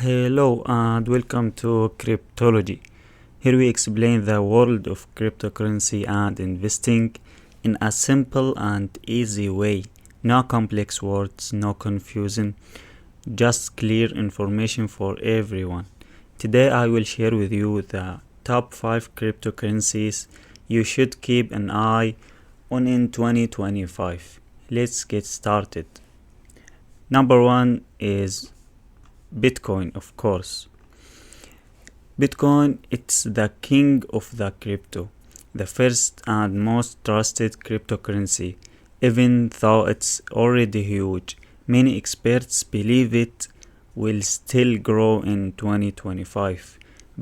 Hello and welcome to Cryptology. Here we explain the world of cryptocurrency and investing in a simple and easy way. No complex words, no confusion, just clear information for everyone. Today I will share with you the top 5 cryptocurrencies you should keep an eye on in 2025. Let's get started. Number 1 is Bitcoin, of course. Bitcoin, it's the king of the crypto, the first and most trusted cryptocurrency. Even though it's already huge, many experts believe it will still grow in 2025.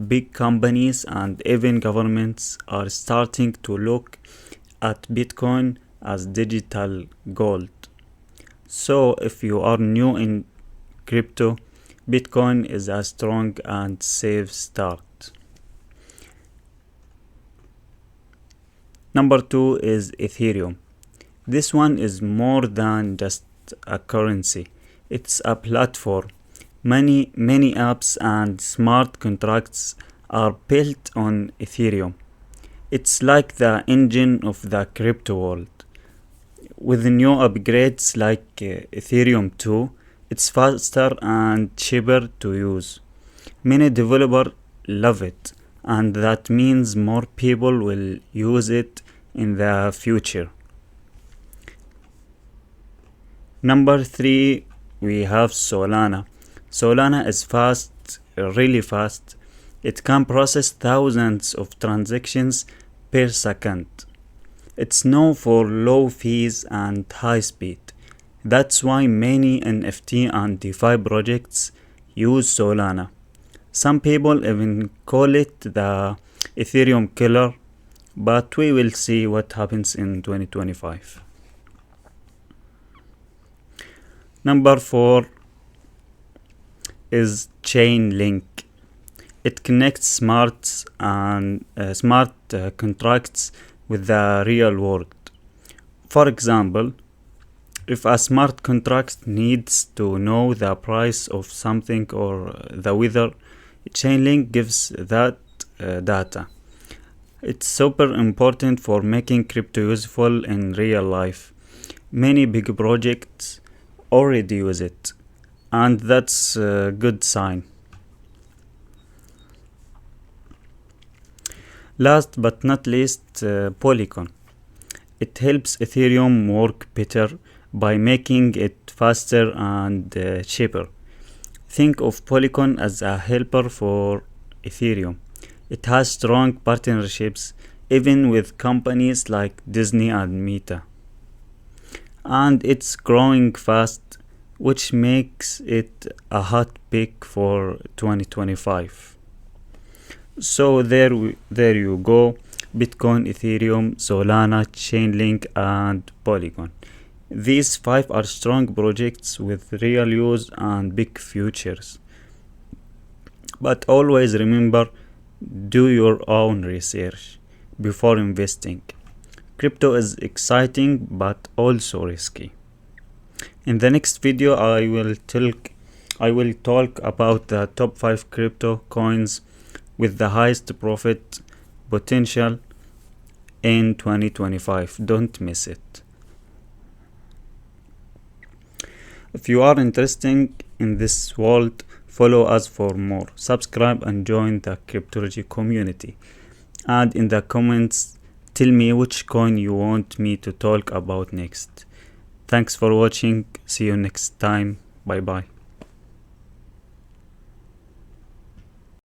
Big companies and even governments are starting to look at Bitcoin as digital gold. So if you are new in crypto, Bitcoin is a strong and safe start. Number 2 is Ethereum. This one is more than just a currency. It's a platform. Many apps and smart contracts are built on Ethereum. It's like the engine of the crypto world. With new upgrades like Ethereum 2, it's faster and cheaper to use. Many developers love it, and that means more people will use it in the future. Number 3, we have Solana. Solana is fast, really fast. It can process thousands of transactions per second. It's known for low fees and high speed. That's why many NFT and DeFi projects use Solana. Some people even call it the Ethereum killer, but we will see what happens in 2025. Number 4 is Chainlink. It connects smart contracts with the real world. For example, if a smart contract needs to know the price of something or the weather, Chainlink gives that data. It's super important for making crypto useful in real life. Many big projects already use it, and that's a good sign. Last but not least, Polygon. It helps Ethereum work better by making it faster and cheaper. Think of Polygon as a helper for Ethereum. It has strong partnerships even with companies like Disney and Meta. And it's growing fast, which makes it a hot pick for 2025. So there you go. Bitcoin, Ethereum, Solana, Chainlink, and Polygon. These 5 are strong projects with real use and big futures. But always remember, do your own research before investing. Crypto is exciting but also risky. In the next video, I will talk about the top 5 crypto coins with the highest profit potential in 2025. Don't miss it. If you are interested in this world, follow us for more. Subscribe and join the Cryptology community. And in the comments, tell me which coin you want me to talk about next. Thanks for watching. See you next time. Bye bye.